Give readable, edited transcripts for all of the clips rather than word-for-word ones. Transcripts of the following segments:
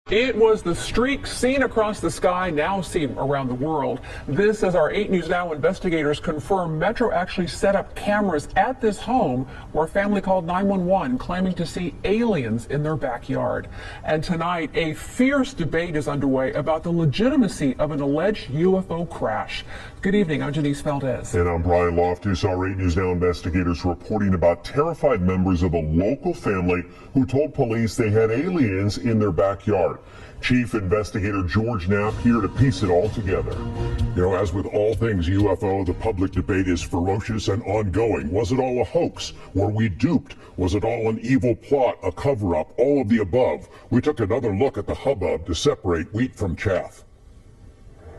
It was the streak seen across the sky, now seen around the world. This as our 8 News Now investigators confirm Metro actually set up cameras at this home where a family called 911 claiming to see aliens in their backyard. And tonight, a fierce debate is underway about the legitimacy of an alleged UFO crash. Good evening, I'm Janice Valdez. And I'm Brian Loftus. Our 8 News Now investigators reporting about terrified members of a local family who told police they had aliens in their backyard. Chief Investigator George Knapp here to piece it all together. You know, as with all things UFO, the public debate is ferocious and ongoing. Was it all a hoax? Were we duped? Was it all an evil plot, a cover-up, all of the above? We took another look at the hubbub to separate wheat from chaff.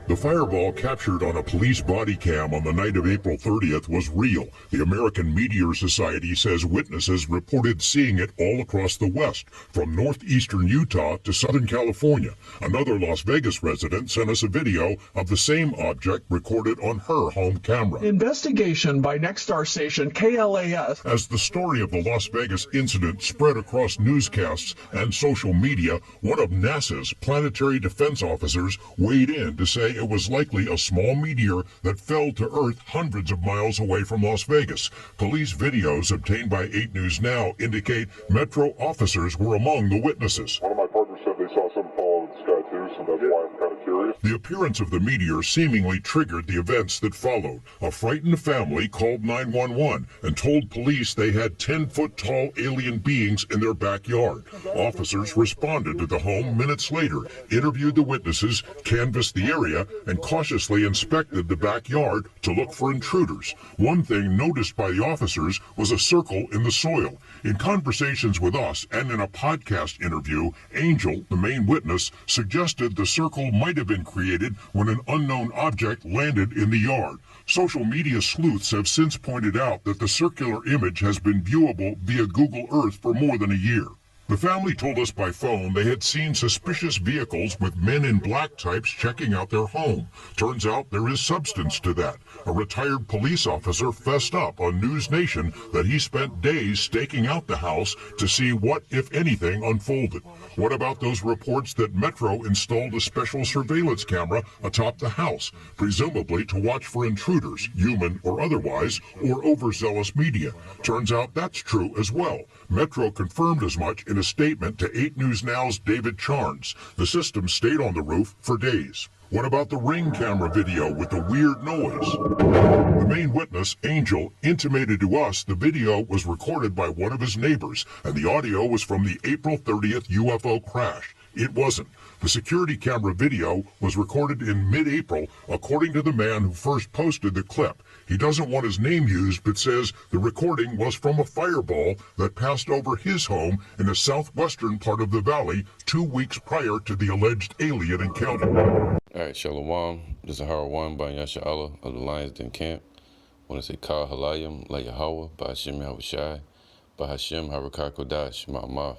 The fireball captured on a police body cam on the night of April 30th was real. The American Meteor Society says witnesses reported seeing it all across the West, from northeastern Utah to Southern California. Another Las Vegas resident sent us a video of the same object recorded on her home camera. Investigation by Next Star station KLAS. As the story of the Las Vegas incident spread across newscasts and social media, one of NASA's planetary defense officers weighed in to say it was likely a small meteor that fell to Earth hundreds of miles away from Las Vegas. Police videos obtained by 8 News Now indicate Metro officers were among the witnesses. One of my partners said they saw something fall out of the sky too, so that's why I'm kind of curious. The appearance of the meteor seemingly triggered the events that followed. A frightened family called 911 and told police they had 10-foot-tall alien beings in their backyard. Officers responded to the home minutes later, interviewed the witnesses, canvassed the area, and cautiously inspected the backyard to look for intruders. One thing noticed by the officers was a circle in the soil. In conversations with us and in a podcast interview, Angel, the main witness, suggested the circle might have been created when an unknown object landed in the yard. Social media sleuths have since pointed out that the circular image has been viewable via Google Earth for more than a year. The family told us by phone they had seen suspicious vehicles with men in black types checking out their home. Turns out there is substance to that. A retired police officer fessed up on News Nation that he spent days staking out the house to see what, if anything, unfolded. What about those reports that Metro installed a special surveillance camera atop the house, presumably to watch for intruders, human or otherwise, or overzealous media? Turns out that's true as well. Metro confirmed as much in a statement to 8 News Now's David Charnes. The system stayed on the roof for days. What about the Ring camera video with the weird noise? The main witness, Angel, intimated to us the video was recorded by one of his neighbors, and the audio was from the April 30th UFO crash. It wasn't. The security camera video was recorded in mid-April, according to the man who first posted the clip. He doesn't want his name used, but says the recording was from a fireball that passed over his home in the southwestern part of the valley 2 weeks prior to the alleged alien encounter. All right, Shalom. This is Harold 1 by Yasha Allah of the Lions Den Camp. I want to say Kal Halayim La Yahweh by Hashem Yahushai by Hashem Harakah Kodash Ma'amath.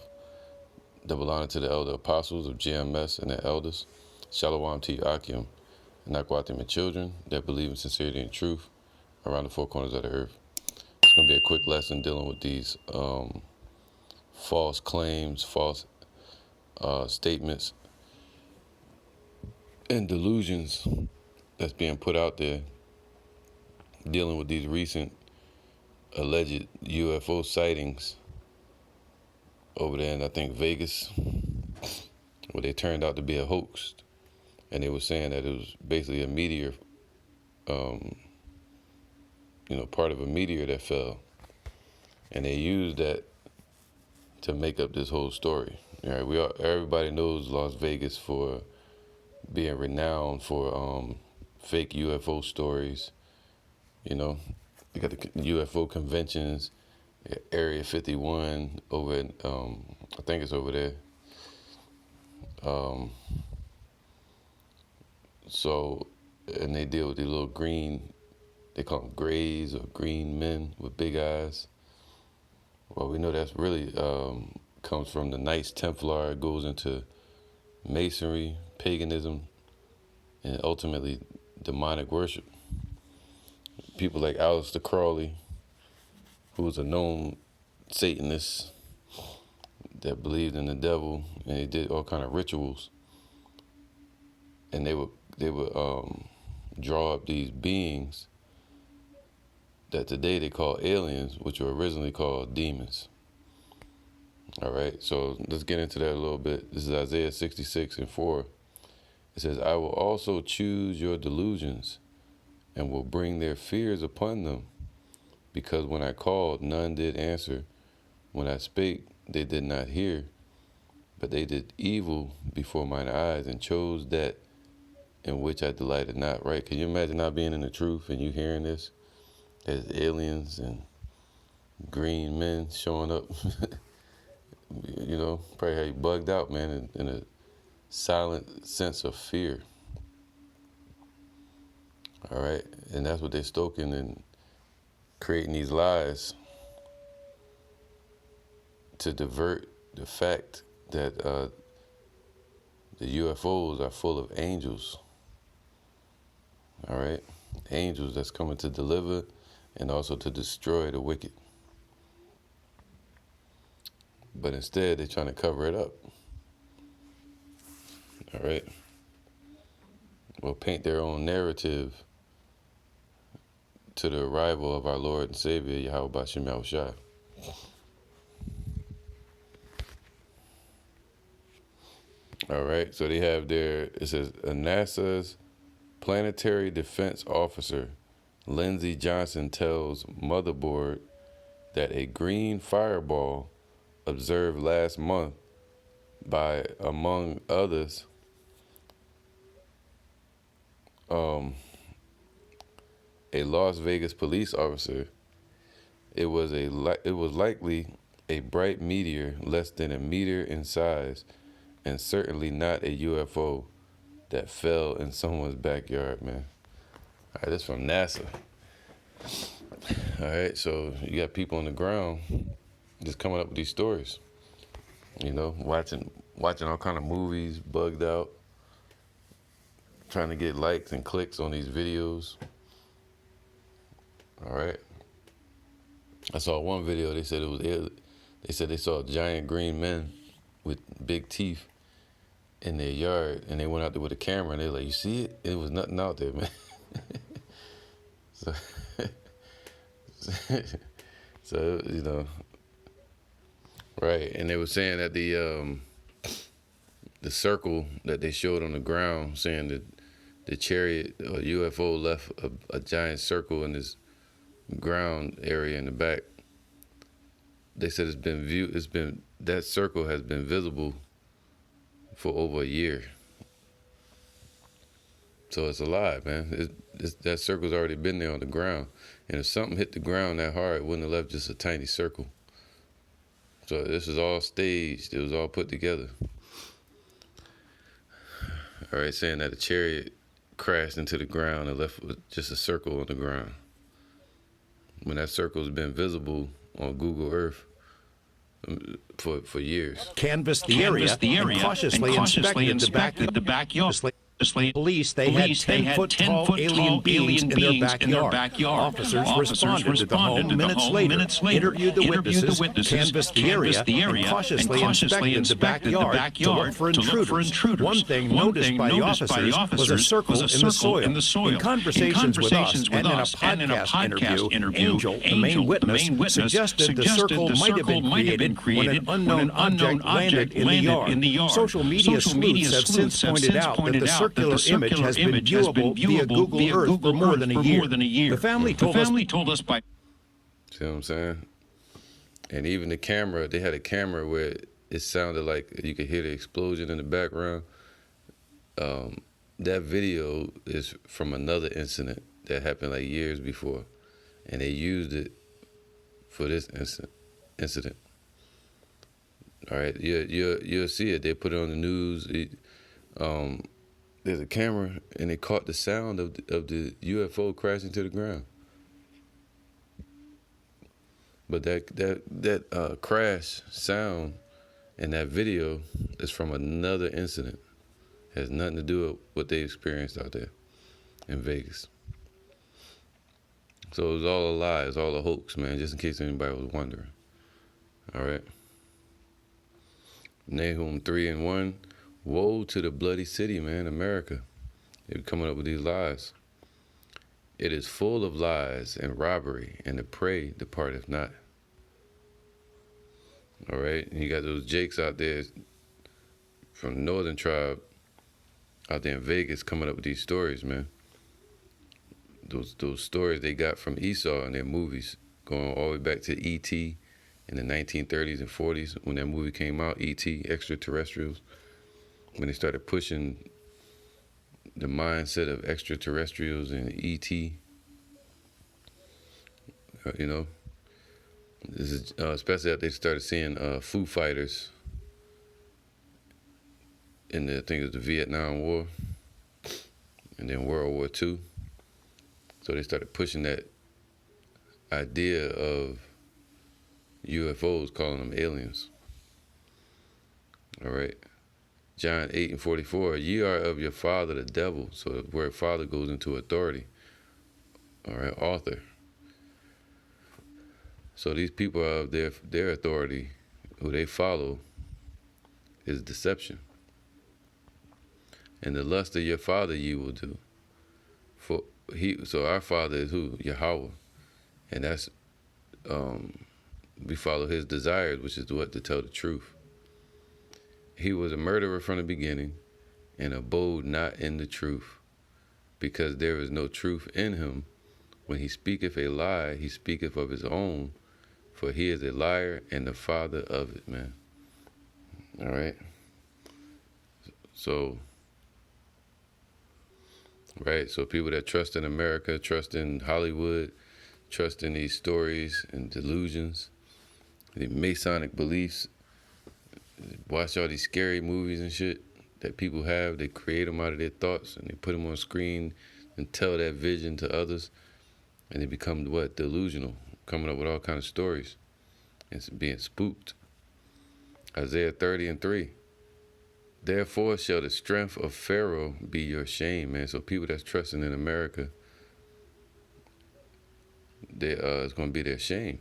Double honor to the elder apostles of GMS and their elders. Shalom to you, Akim, and Akwatim and children that believe in sincerity and truth around the four corners of the earth. It's going to be a quick lesson dealing with these false claims, false statements, and delusions that's being put out there dealing with these recent alleged UFO sightings over there in, I think, Vegas, where they turned out to be a hoax. And they were saying that it was basically a meteor, part of a meteor that fell. And they used that to make up this whole story. All right, everybody knows Las Vegas for being renowned for fake UFO stories. You know, you got the UFO conventions, Area 51 over in, I think it's over there. And they deal with these little green, they call them grays or green men with big eyes. Well, we know that's really comes from the Knights Templar. It goes into Masonry, paganism, and ultimately demonic worship. People like Aleister Crowley, who was a known Satanist, that believed in the devil, and they did all kind of rituals, and they would draw up these beings that today they call aliens, which were originally called demons. All right, so let's get into that a little bit. This is Isaiah 66:4. It says, I will also choose your delusions and will bring their fears upon them, because when I called, none did answer. When I spake, they did not hear, but they did evil before mine eyes and chose that in which I delighted not. Right? Can you imagine not being in the truth and you hearing this? As aliens and green men showing up, you know, probably how you bugged out, man, in a silent sense of fear. All right, and that's what they're stoking and creating these lies to divert the fact that the UFOs are full of angels. All right, angels that's coming to deliver and also to destroy the wicked. But instead, they're trying to cover it up. All right, or paint their own narrative to the arrival of our Lord and Savior, Yahweh Bashim Yahushua. All right, so they have it says, a NASA's planetary defense officer, Lindsey Johnson, tells Motherboard that a green fireball observed last month by, among others, a Las Vegas police officer, it was likely a bright meteor less than a meter in size, and certainly not a UFO that fell in someone's backyard, man. All right, this from NASA. All right, so you got people on the ground just coming up with these stories. You know, watching all kind of movies, bugged out, trying to get likes and clicks on these videos. All right. I saw one video. They said they saw giant green men with big teeth in their yard, and they went out there with a camera, and they were like, "You see it? It was nothing out there, man." so you know, right? And they were saying that the circle that they showed on the ground, saying that the chariot or UFO left a giant circle in this ground area in the back. They said that circle has been visible for over a year. So it's a lie, man. That circle's already been there on the ground. And if something hit the ground that hard, it wouldn't have left just a tiny circle. So this is all staged. It was all put together. All right, saying that a chariot crashed into the ground and left just a circle on the ground, when that circle's been visible on Google Earth for years. Canvassed the area and cautiously inspected the backyard. Police, they had 10-foot tall alien beings in their backyard. Officers responded to the home minutes later, interviewed the witnesses, canvassed the area, and cautiously inspected the backyard to look for intruders. One thing noticed by the officers was a circle in the soil. In conversations with us and in a podcast interview, Angel, the main witness, suggested the circle might have been created when an unknown object landed in the yard. Social media sleuths have since pointed out that the circular image has been viewable via Google Earth for more than a year. The family told us by... See what I'm saying? And even the camera, they had a camera where it sounded like you could hear the explosion in the background. That video is from another incident that happened like years before, and they used it for this incident. All right, you'll see it. They put it on the news. There's a camera, and they caught the sound of the UFO crashing to the ground. But that crash sound in that video is from another incident. It has nothing to do with what they experienced out there in Vegas. So it was all a lie. It was all a hoax, man, just in case anybody was wondering. All right? Nahum 3:1. Woe to the bloody city, man, America. They're coming up with these lies. It is full of lies and robbery, and the prey departeth not. All right, and you got those Jakes out there from the Northern Tribe out there in Vegas coming up with these stories, man. Those stories they got from Esau in their movies, going all the way back to E.T. in the 1930s and 40s when that movie came out, E.T. Extraterrestrials, when they started pushing the mindset of extraterrestrials and E.T. You know, this is especially after they started seeing Foo Fighters in the, I think it was the Vietnam War and then World War II. So they started pushing that idea of UFOs, calling them aliens. All right. John 8:44, ye are of your father the devil. So the word father goes into authority. All right, author. So these people are of their authority, who they follow, is deception. And the lust of your father ye will do. So our father is who? Yahweh. And that's we follow his desires, which is what? To tell the truth. He was a murderer from the beginning and abode not in the truth, because there is no truth in him. When he speaketh a lie, he speaketh of his own, for he is a liar and the father of it, man. All right. So people that trust in America, trust in Hollywood, trust in these stories and delusions, the Masonic beliefs, watch all these scary movies and shit that people have. They create them out of their thoughts and they put them on screen and tell that vision to others, and they become what? Delusional, coming up with all kinds of stories and being spooked. Isaiah 30:3. Therefore shall the strength of Pharaoh be your shame, man. So people that's trusting in America, it's going to be their shame.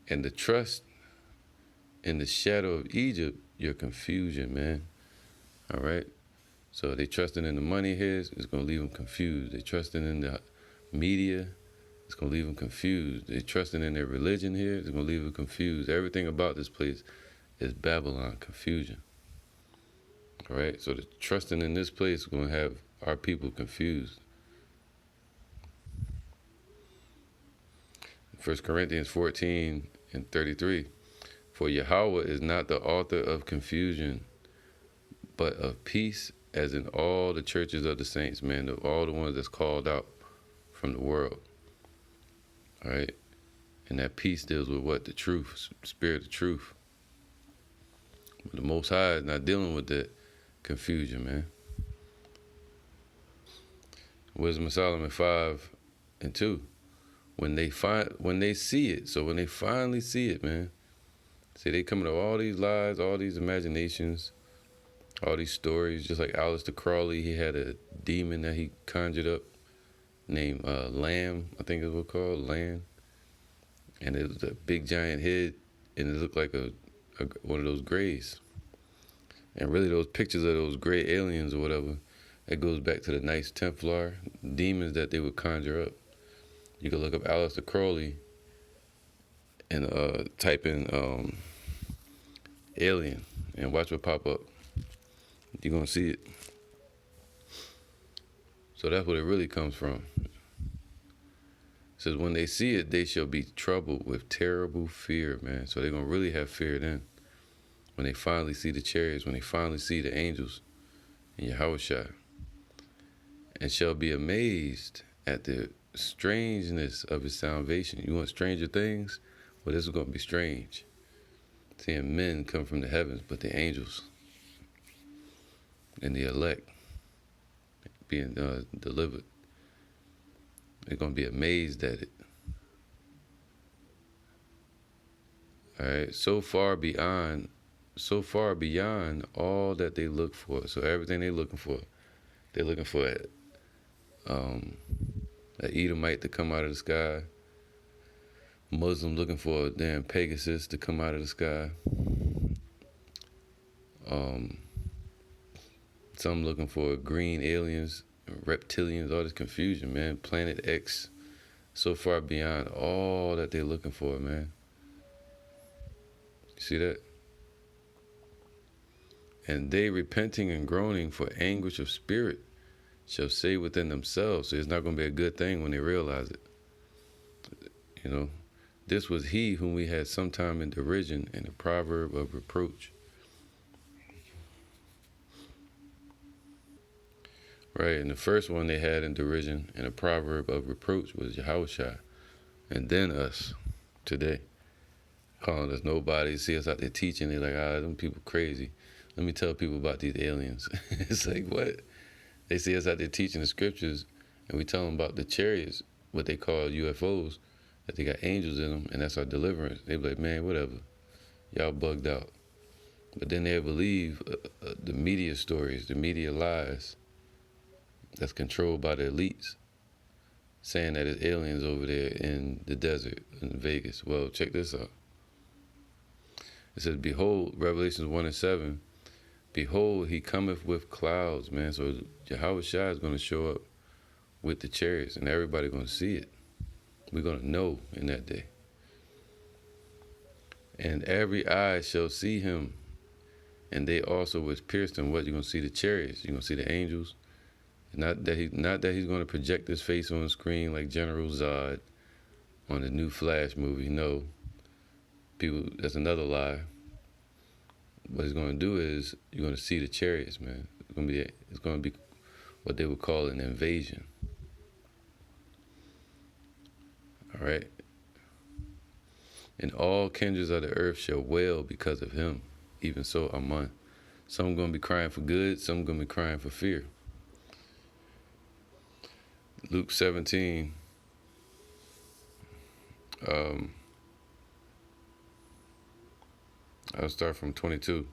And the trust in the shadow of Egypt, your confusion, man. All right? So they trusting in the money here, it's going to leave them confused. They trusting in the media, it's going to leave them confused. They trusting in their religion here, it's going to leave them confused. Everything about this place is Babylon, confusion. All right? So the trusting in this place is going to have our people confused. 1 Corinthians 14:33. For Yahweh is not the author of confusion, but of peace, as in all the churches of the saints, man, all the ones that's called out from the world. All right? And that peace deals with what? The truth, spirit of truth. But the Most High is not dealing with that confusion, man. Wisdom of Solomon 5:2. When they see it, so when they finally see it, man, see, they coming up with all these lies, all these imaginations, all these stories, just like Aleister Crowley. He had a demon that he conjured up named Lamb, I think it was called, Lamb. And it was a big giant head, and it looked like one of those grays. And really those pictures of those gray aliens or whatever, that goes back to the Knights Templar, demons that they would conjure up. You can look up Aleister Crowley and type in alien and watch what pop up. You're going to see it. So that's what it really comes from. It says, when they see it, they shall be troubled with terrible fear, man. So they're going to really have fear then. When they finally see the chariots, when they finally see the angels in Yahushua, and shall be amazed at the strangeness of his salvation. You want stranger things? Well, this is going to be strange. Seeing men come from the heavens, but the angels and the elect being delivered. They're going to be amazed at it. All right, so far beyond all that they look for. So everything they're looking for an Edomite to come out of the sky, Muslim looking for a damn Pegasus to come out of the sky, Some looking for green aliens, reptilians, all this confusion, man. Planet X, so far beyond all that they're looking for, man. You see that? And they repenting and groaning for anguish of spirit shall say within themselves. So it's not going to be a good thing when they realize it. You know, this was he whom we had sometime in derision and a proverb of reproach. Right, and the first one they had in derision and a proverb of reproach was Yahushua, and then us today, calling us nobody. See us out there teaching. They're like, them people crazy. Let me tell people about these aliens. It's like, what? They see us out there teaching the scriptures, and we tell them about the chariots, what they call UFOs, that they got angels in them, and that's our deliverance. They be like, man, whatever. Y'all bugged out. But then they believe the media stories, the media lies that's controlled by the elites, saying that it's aliens over there in the desert in Vegas. Well, check this out. It says, behold, Revelations 1:7, behold, he cometh with clouds, man. So Yahushua is going to show up with the chariots, and everybody going to see it. We're going to know in that day. And every eye shall see him, and they also was pierced him. What? You're going to see the chariots. You're going to see the angels. Not that he's going to project his face on the screen like General Zod on the new Flash movie. No. People, that's another lie. What he's going to do is you're going to see the chariots, man. It's going to be what they would call an invasion. All right? And all kindreds of the earth shall wail because of him. Even so, Aman. Some going to be crying for good, some going to be crying for fear. Luke 17, I'll start from 22.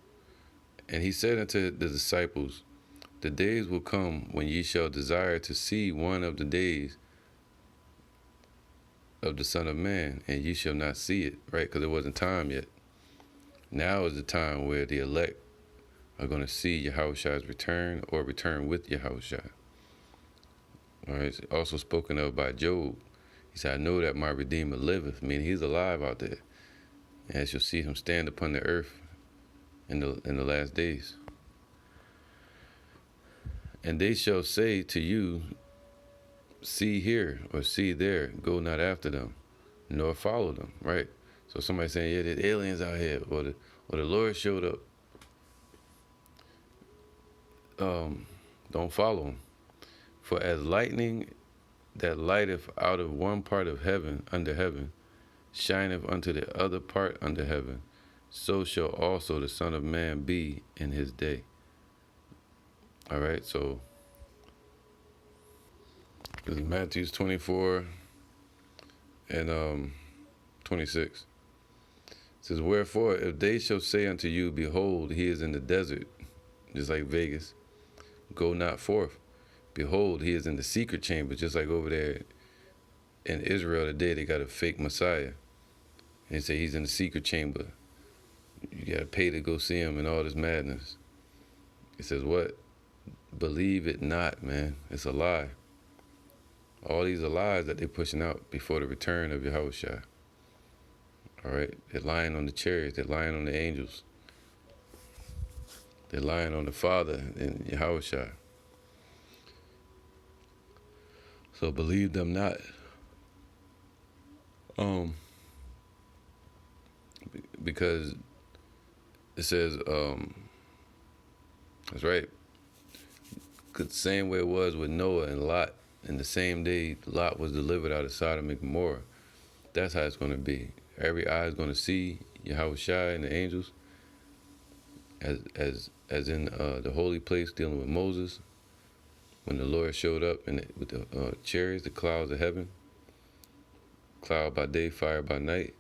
And he said unto the disciples, the days will come when ye shall desire to see one of the days of the Son of Man, and ye shall not see it, right? Because it wasn't time yet. Now is the time where the elect are going to see Yahushua's return or return with Yahushua. All right, it's also spoken of by Job. He said, I know that my Redeemer liveth, meaning he's alive out there. And as you'll see him stand upon the earth in the last days. And they shall say to you, see here or see there, go not after them, nor follow them, right? So somebody saying, yeah, there's aliens out here, or the Lord showed up. Don't follow them. For as lightning that lighteth out of one part of heaven under heaven, shineth unto the other part under heaven, so shall also the Son of Man be in his day. All right, so this is Matthew 24 and 26. It says, wherefore, if they shall say unto you, behold, he is in the desert, just like Vegas, go not forth. Behold, he is in the secret chamber, just like over there in Israel today, they got a fake Messiah. And they say he's in the secret chamber. You got to pay to go see him and all this madness. It says what? Believe it not, man. It's a lie. All these are lies that they're pushing out before the return of Yahushua. All right? They're lying on the chariots. They're lying on the angels. They're lying on the Father and Yahushua. So believe them not. Because it says, that's right. Cause the same way it was with Noah and Lot, and the same day Lot was delivered out of Sodom and Gomorrah. That's how it's going to be. Every eye is going to see Yahushua and the angels, as in the holy place dealing with Moses, when the Lord showed up with the chariots, the clouds of heaven, cloud by day, fire by night.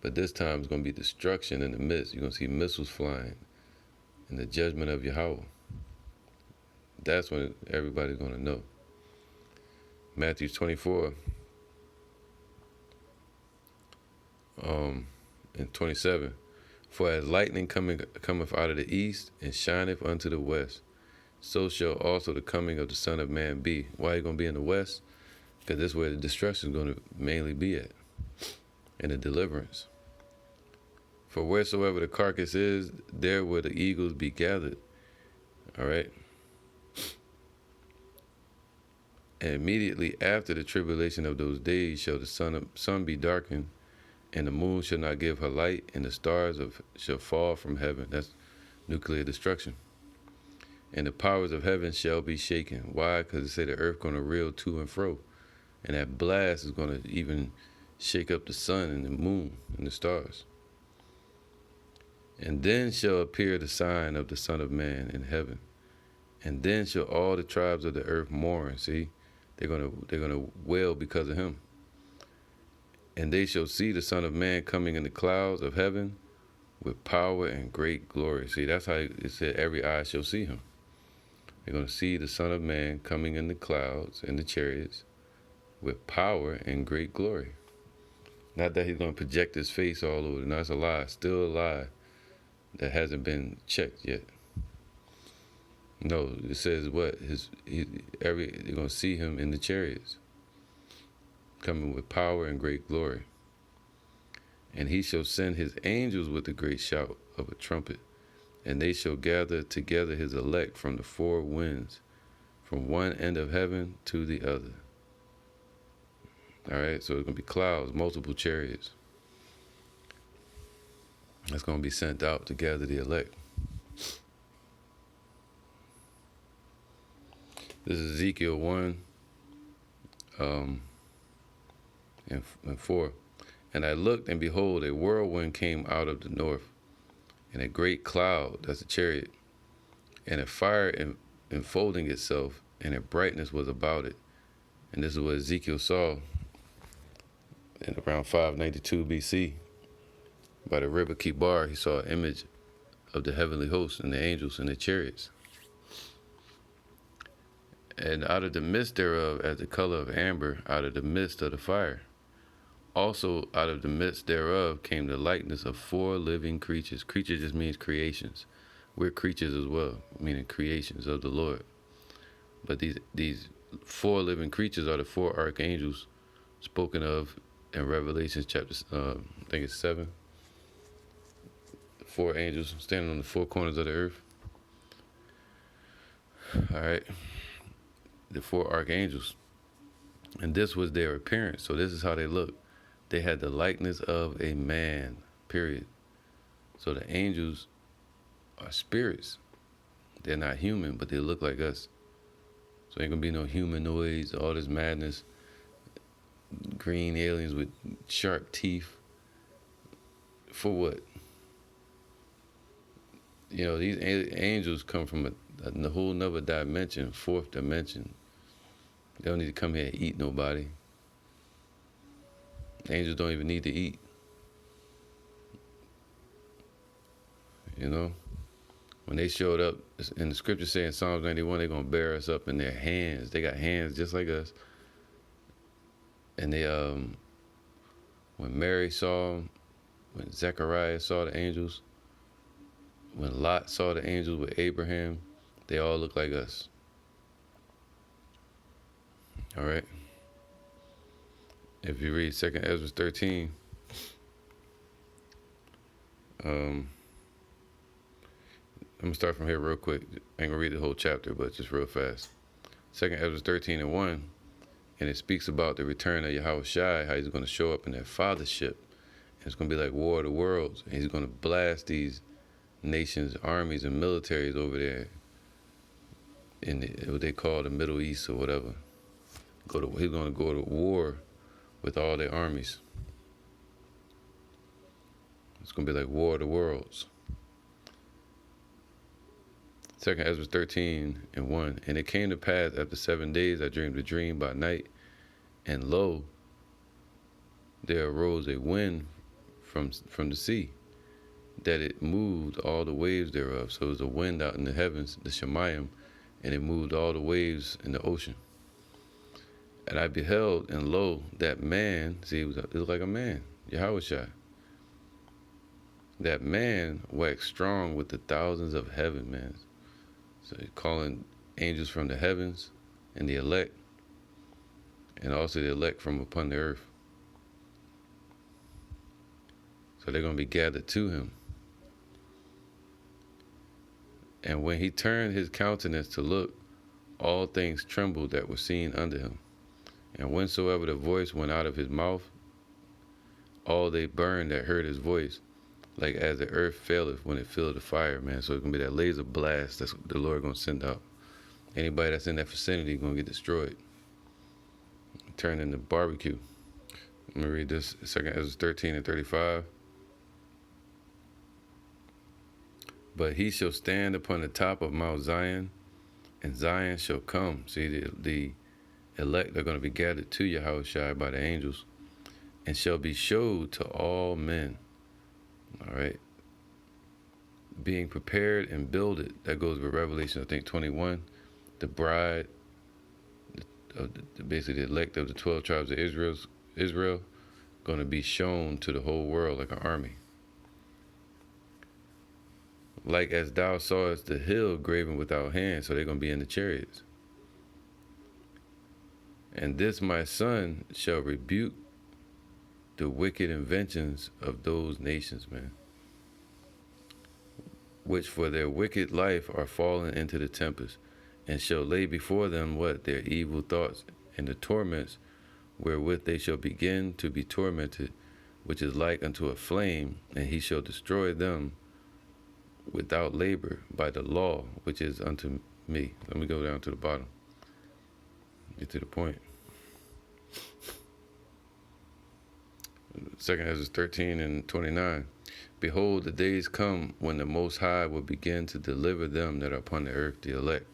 But this time it's going to be destruction in the midst. You're going to see missiles flying and the judgment of Yahweh. That's when everybody's going to know. Matthew 24 and 27. For as lightning cometh out of the east, and shineth unto the west, so shall also the coming of the Son of Man be. Why are you going to be in the west? Because this is where the destruction is going to mainly be at, and the deliverance. For wheresoever the carcass is, there will the eagles be gathered. All right? And immediately after the tribulation of those days shall the sun be darkened, and the moon shall not give her light, and the stars shall fall from heaven. That's nuclear destruction. And the powers of heaven shall be shaken. Why? Because it say the earth going to reel to and fro. And that blast is going to even shake up the sun and the moon and the stars. And then shall appear the sign of the Son of Man in heaven. And then shall all the tribes of the earth mourn. See, they're gonna wail because of him. And they shall see the Son of Man coming in the clouds of heaven with power and great glory. See, that's how it said every eye shall see him. They're going to see the Son of Man coming in the clouds and the chariots with power and great glory. Not that he's going to project his face all over. No, that's a lie. Still a lie that hasn't been checked yet. No, it says what? You're going to see him in the chariots, coming with power and great glory. And he shall send his angels with a great shout of a trumpet, and they shall gather together his elect from the four winds, from one end of heaven to the other. All right, so it's going to be clouds, multiple chariots. That's going to be sent out to gather the elect. This is Ezekiel 1 and 4. And I looked, and behold, a whirlwind came out of the north, and a great cloud, that's a chariot, and a fire enfolding itself, and a brightness was about it. And this is what Ezekiel saw in around 592 BC. By the river Kibar, he saw an image of the heavenly hosts and the angels and the chariots. And out of the midst thereof, as the color of amber, out of the midst of the fire. Also out of the midst thereof came the likeness of four living creatures. Creature just means creations. We're creatures as well, meaning creations of the Lord. But these four living creatures are the four archangels spoken of in Revelation chapter, I think it's 7. Four angels standing on the four corners of the earth. All right. The four archangels. And this was their appearance. So this is how they look. They had the likeness of a man, period. So the angels are spirits. They're not human, but they look like us. So ain't gonna be no humanoids, all this madness, green aliens with sharp teeth. For what? You know, these angels come from a whole nother dimension, fourth dimension. They don't need to come here and eat nobody. Angels don't even need to eat. You know? When they showed up, in the scripture saying in Psalms 91, they're going to bear us up in their hands. They got hands just like us. And they, when Mary saw them, when Zechariah saw the angels, when Lot saw the angels with Abraham, they all look like us. All right? If you read 2 Ezra 13, I'm going to start from here real quick. I ain't going to read the whole chapter, but just real fast. 2 Ezra 13 and 1, and it speaks about the return of Yahweh Shai, how he's going to show up in that fathership. And it's going to be like War of the Worlds. And he's going to blast these nations, armies, and militaries over there in what they call the Middle East or whatever. He's going to go to war with all their armies. It's going to be like War of the Worlds. 2 Ezra 13 and 1. And it came to pass after 7 days I dreamed a dream by night, and lo, there arose a wind from the sea, that it moved all the waves thereof. So it was a wind out in the heavens, the Shemayim, and it moved all the waves in the ocean. And I beheld, and lo, that man, see, it looked like a man, Yahweh Shai. that man waxed strong with the thousands of heaven, man. So he's calling angels from the heavens and the elect, and also the elect from upon the earth. So they're going to be gathered to him. And when he turned his countenance to look, all things trembled that were seen under him. And whensoever the voice went out of his mouth, all they burned that heard his voice, like as the earth faileth when it filled the fire, man. So it's going to be that laser blast that's the Lord going to send out. Anybody that's in that vicinity going to get destroyed. Turn into barbecue. Let me read this, 2 Ezra 13 and 35. But he shall stand upon the top of Mount Zion, and Zion shall come. See, the elect are going to be gathered to Yahushua by the angels, and shall be showed to all men. All right. Being prepared and builded. That goes with Revelation, I think, 21. The bride, basically the elect of the 12 tribes of Israel, going to be shown to the whole world like an army. Like as thou sawest the hill graven without hands, so they're going to be in the chariots. And this my son shall rebuke the wicked inventions of those nations, man, which for their wicked life are fallen into the tempest, and shall lay before them what? Their evil thoughts, and the torments wherewith they shall begin to be tormented, which is like unto a flame, and he shall destroy them without labor by the law which is unto me. Let me go down to the bottom. Get to the point. 2 Ezra 13 and 29. Behold, the days come when the Most High will begin to deliver them that are upon the earth, the elect,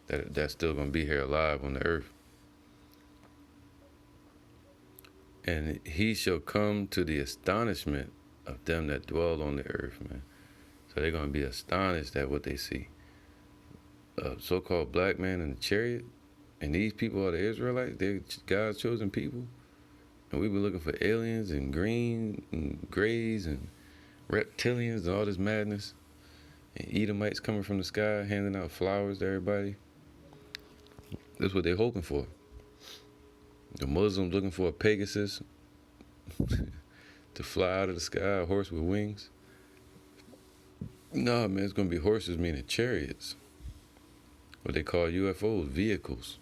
that's still going to be here alive on the earth. And he shall come to the astonishment of them that dwell on the earth, man. So they're going to be astonished at what they see. A so-called black man in the chariot, and these people are the Israelites. They're God's chosen people. And we've been looking for aliens and green and grays and reptilians and all this madness. And Edomites coming from the sky, handing out flowers to everybody. That's what they're hoping for. The Muslims looking for a Pegasus to fly out of the sky, a horse with wings. No, man, it's going to be horses, meaning chariots. What they call UFOs, vehicles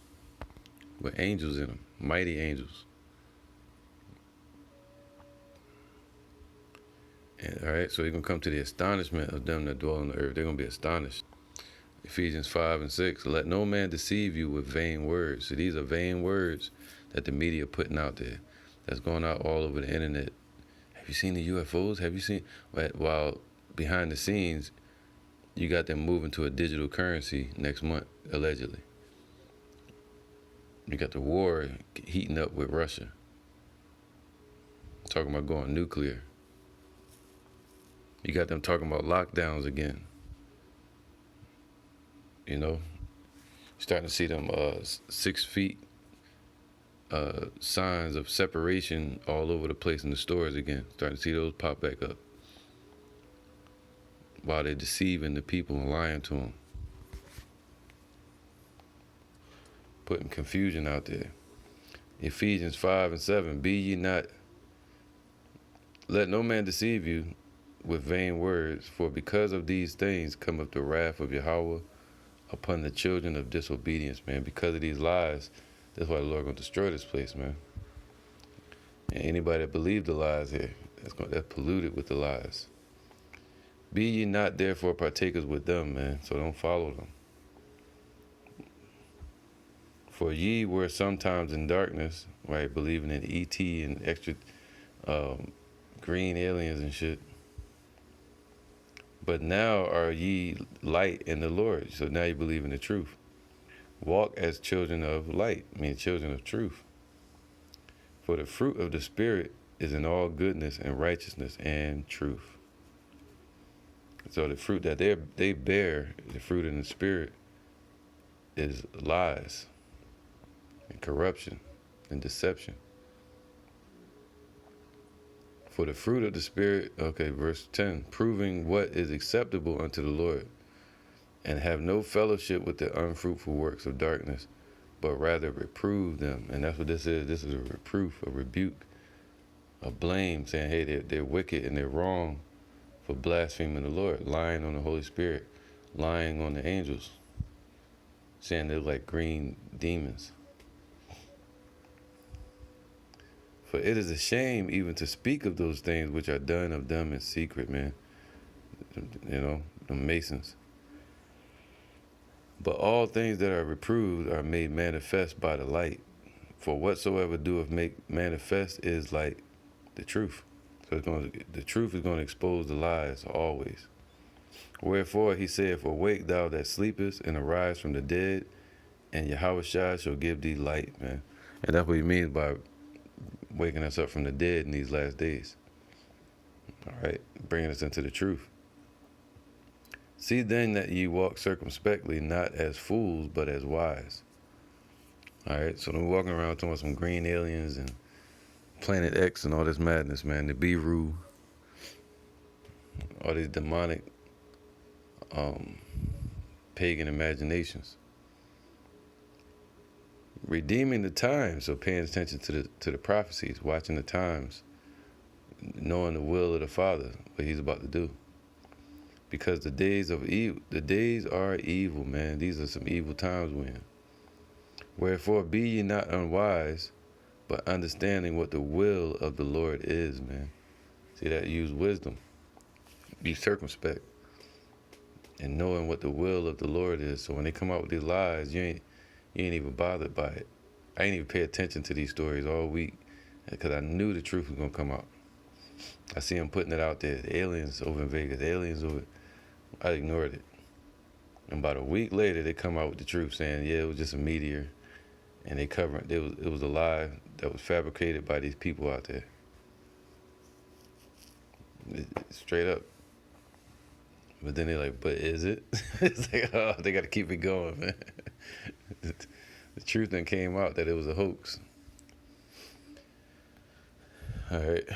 with angels in them, mighty angels. And, all right, so they're going to come to the astonishment of them that dwell on the earth. They're going to be astonished. Ephesians 5 and 6, let no man deceive you with vain words. So these are vain words that the media are putting out there. That's going out all over the internet. Have you seen the UFOs? Have you seen? While behind the scenes, you got them moving to a digital currency next month, allegedly. You got the war heating up with Russia. Talking about going nuclear. You got them talking about lockdowns again. You know, starting to see them 6 feet signs of separation all over the place in the stores again. Starting to see those pop back up. While they're deceiving the people and lying to them. Putting confusion out there. Ephesians 5 and 7, be ye not, let no man deceive you with vain words, for because of these things cometh the wrath of Yahweh upon the children of disobedience, man. Because of these lies, that's why the Lord going to destroy this place, man. And anybody that believed the lies here, that's polluted with the lies. Be ye not therefore partakers with them, man, so don't follow them. For ye were sometimes in darkness, right, believing in E.T. and extra green aliens and shit. But now are ye light in the Lord, so now you believe in the truth. Walk as children of light, meaning children of truth. For the fruit of the Spirit is in all goodness and righteousness and truth. So the fruit that they bear, the fruit in the Spirit, is lies and corruption and deception. For the fruit of the Spirit, okay, verse 10, proving what is acceptable unto the Lord, and have no fellowship with the unfruitful works of darkness, but rather reprove them. And that's what this is. This is a reproof, a rebuke, a blame, saying, hey, they're wicked and they're wrong for blaspheming the Lord, lying on the Holy Spirit, lying on the angels, saying they're like green demons. For it is a shame even to speak of those things which are done of them in secret, man. You know, the Masons. But all things that are reproved are made manifest by the light. For whatsoever doeth make manifest is like the truth. So the truth is going to expose the lies always. Wherefore he saith, awake thou that sleepest, and arise from the dead, and Yahweh shall give thee light, man. And that's what he means by waking us up from the dead in these last days. All right, bringing us into the truth. See then that ye walk circumspectly, not as fools, but as wise. All right, so they're walking around talking about some green aliens and Planet X and all this madness, man. The Beru, all these demonic, pagan imaginations. Redeeming the times, so paying attention to the prophecies, watching the times, knowing the will of the Father, what He's about to do. Because the days are evil, man. These are some evil times we're in. Wherefore be ye not unwise, but understanding what the will of the Lord is, man. See that? Use wisdom. Be circumspect. And knowing what the will of the Lord is. So when they come out with these lies, you ain't even bothered by it. I ain't even pay attention to these stories all week because I knew the truth was going to come out. I see them putting it out there. The aliens over in Vegas, aliens over. I ignored it. And about a week later, they come out with the truth saying, yeah, it was just a meteor. And they cover it. It was a lie that was fabricated by these people out there. Straight up. But then they're like, but is it? It's like, oh, they got to keep it going, man. The truth then came out that it was a hoax. All right.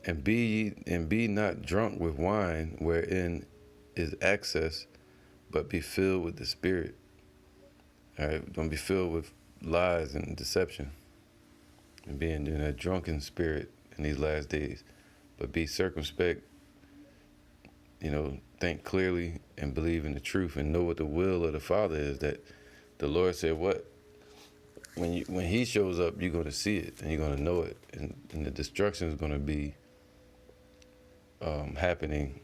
And be not drunk with wine, wherein is excess, but be filled with the Spirit. All right. Don't be filled with lies and deception, and being in a drunken spirit in these last days. But be circumspect. You know, think clearly and believe in the truth and know what the will of the Father is. That the Lord said, what? When He shows up, you're going to see it and you're going to know it. And the destruction is going to be happening.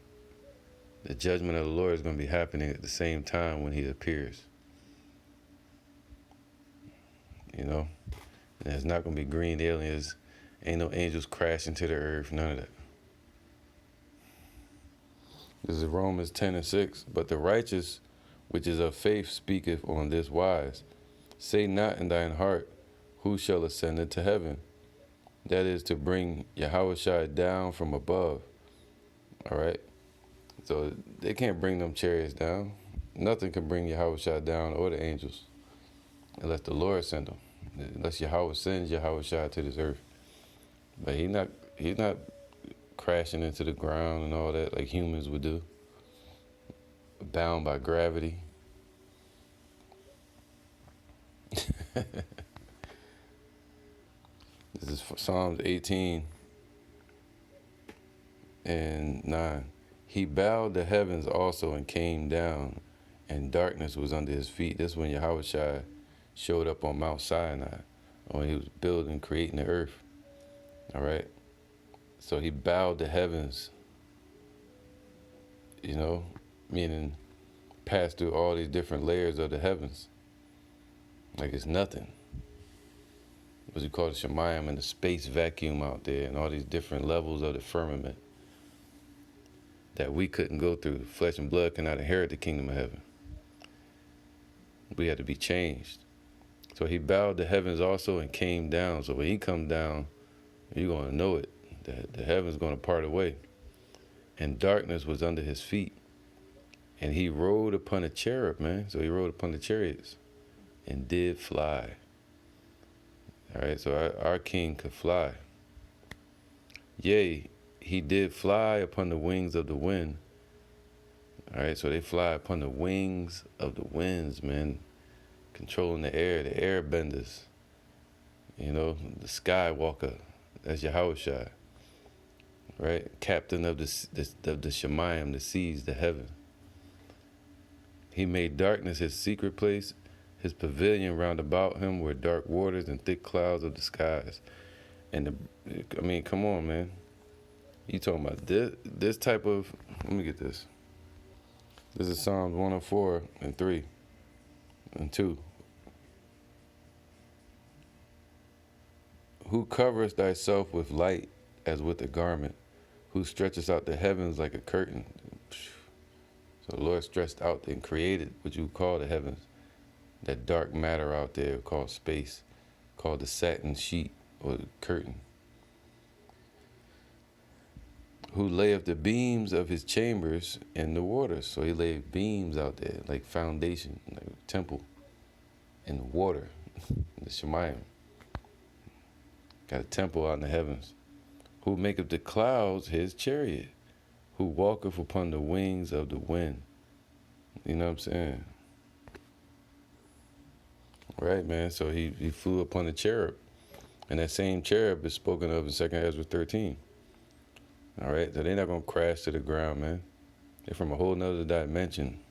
The judgment of the Lord is going to be happening at the same time when He appears. You know? And it's not going to be green aliens. Ain't no angels crashing to the earth. None of that. This is Romans 10:6. But the righteous, which is of faith, speaketh on this wise. Say not in thine heart, who shall ascend into heaven? That is to bring Yahweh down from above. All right? So they can't bring them chariots down. Nothing can bring Yahweh down or the angels unless the Lord send them. Unless Yahweh sends Yahweh to this earth. But he's not crashing into the ground and all that like humans would do. Bound by gravity. This is Psalms 18 and 9. He bowed the heavens also and came down, and darkness was under his feet. This is when Yahweh showed up on Mount Sinai, when he was building, creating the earth. All right? So he bowed the heavens, you know, meaning passed through all these different layers of the heavens. Like it's nothing. What you call the Shemayim and the space vacuum out there and all these different levels of the firmament that we couldn't go through. Flesh and blood cannot inherit the kingdom of heaven. We had to be changed. So he bowed the heavens also and came down. So when he comes down, you're going to know it. The heaven's going to part away. And darkness was under his feet. And he rode upon a cherub, man. So he rode upon the chariots and did fly. All right, so our king could fly. Yea, he did fly upon the wings of the wind. All right, so they fly upon the wings of the winds, man, controlling the airbenders. You know, the Skywalker, that's Yahushua, right? Captain of the Shemayim, the seas, the heaven. He made darkness his secret place. His pavilion round about him were dark waters and thick clouds of the skies. And I mean, come on, man. You talking about this type of? Let me get this. This is Psalms 104 and 3 and 2. Who coverest thyself with light as with a garment, who stretches out the heavens like a curtain. So the Lord stretched out and created what you call the heavens, that dark matter out there called space, called the satin sheet or the curtain. Who layeth the beams of his chambers in the waters. So he laid beams out there, like foundation, like a temple in the water, the Shemayim. Got a temple out in the heavens. Who maketh the clouds his chariot, who walketh upon the wings of the wind. You know what I'm saying? Right, man. So he flew upon the cherub. And that same cherub is spoken of in 2 Ezra 13. All right, so they're not going to crash to the ground, man. They're from a whole nother dimension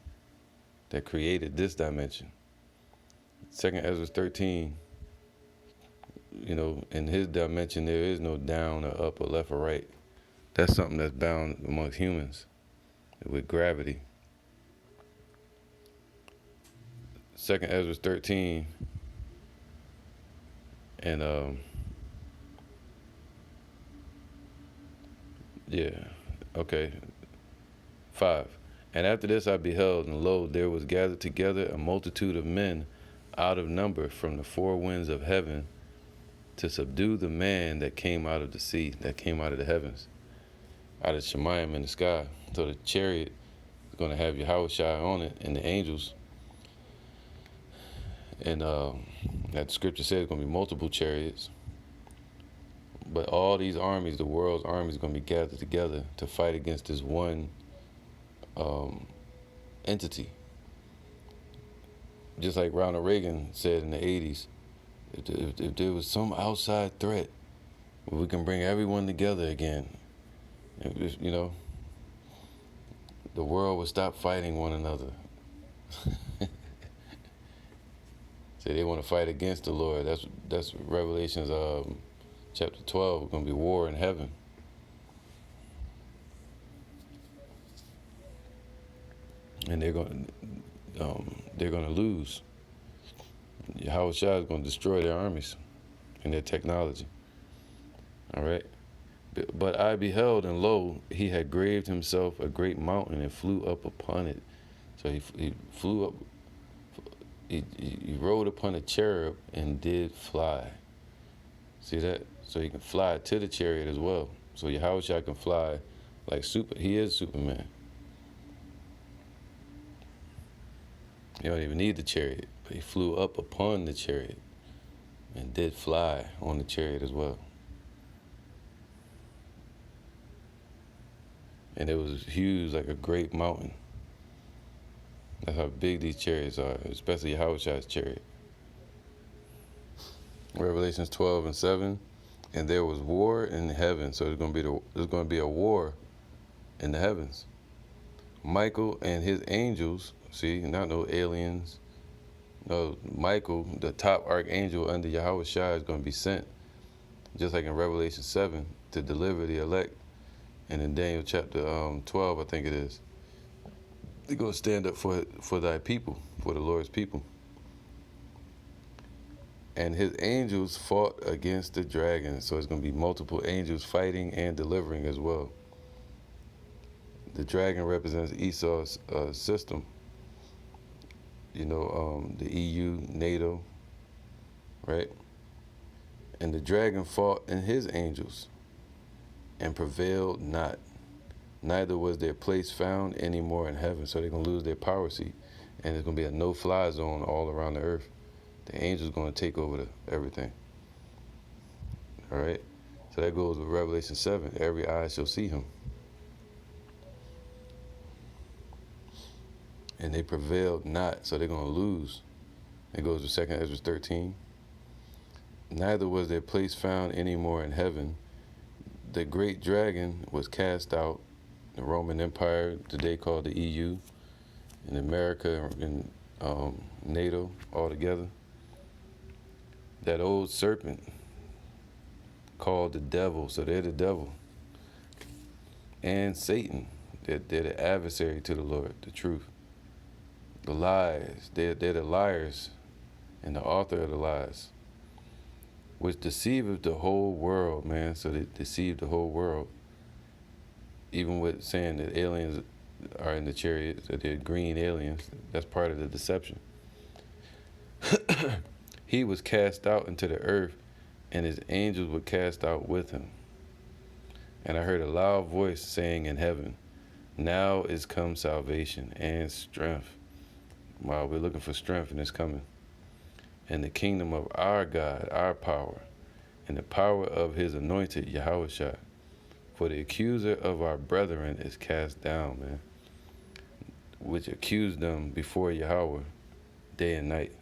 that created this dimension. 2 Ezra 13, you know, in his dimension, there is no down or up or left or right. That's something that's bound amongst humans with gravity. 2 Ezra 13 and yeah, okay. 5. And after this I beheld, and lo, there was gathered together a multitude of men out of number from the four winds of heaven to subdue the man that came out of the sea, that came out of the heavens, out of Shemayim in the sky. So the chariot is going to have Yahushua on it and the angels. And that scripture says it's going to be multiple chariots. But all these armies, the world's armies, are going to be gathered together to fight against this one entity. Just like Ronald Reagan said in the 80s, if there was some outside threat, we can bring everyone together again. You know, the world would stop fighting one another. Say they want to fight against the Lord. That's Revelations chapter 12. It's going to be war in heaven. And they're going to lose. Yahushua is going to destroy their armies and their technology. All right. But I beheld, and lo, he had graved himself a great mountain and flew up upon it. So he flew up. He rode upon a cherub and did fly. See that? So he can fly to the chariot as well. So Yahushua can fly like he is Superman. You don't even need the chariot, but he flew up upon the chariot and did fly on the chariot as well. And it was huge, like a great mountain. That's how big these chariots are, especially Yahushua's chariot. Revelations 12 and 7, and there was war in heaven. So there's going to be a war in the heavens. Michael and his angels, see, not no aliens. No, Michael, the top archangel under Yahushua, is going to be sent, just like in Revelation 7, to deliver the elect. And in Daniel chapter 12, I think it is, they're going to stand up for thy people, for the Lord's people. And his angels fought against the dragon. So it's going to be multiple angels fighting and delivering as well. The dragon represents Esau's system. You know, the EU, NATO, right? And the dragon fought and his angels and prevailed not. Neither was their place found anymore in heaven. So they're going to lose their power seat. And there's going to be a no-fly zone all around the earth. The angels going to take over everything. All right? So that goes with Revelation 7. Every eye shall see him. And they prevailed not, so they're going to lose. It goes to 2 Ezra 13. Neither was their place found any more in heaven. The great dragon was cast out. The Roman Empire, today called the EU, in America and NATO all together. That old serpent called the devil, so they're the devil. And Satan, they're the adversary to the Lord, the truth. The lies, they're the liars and the author of the lies, which deceiveth the whole world, man. So they deceived the whole world. Even with saying that aliens are in the chariots, that they're green aliens, that's part of the deception. He was cast out into the earth, and his angels were cast out with him. And I heard a loud voice saying in heaven, now is come salvation and strength. Wow, we're looking for strength, and it's coming. And the kingdom of our God, our power, and the power of his anointed Yahushua. For the accuser of our brethren is cast down, man, which accused them before Yahweh day and night.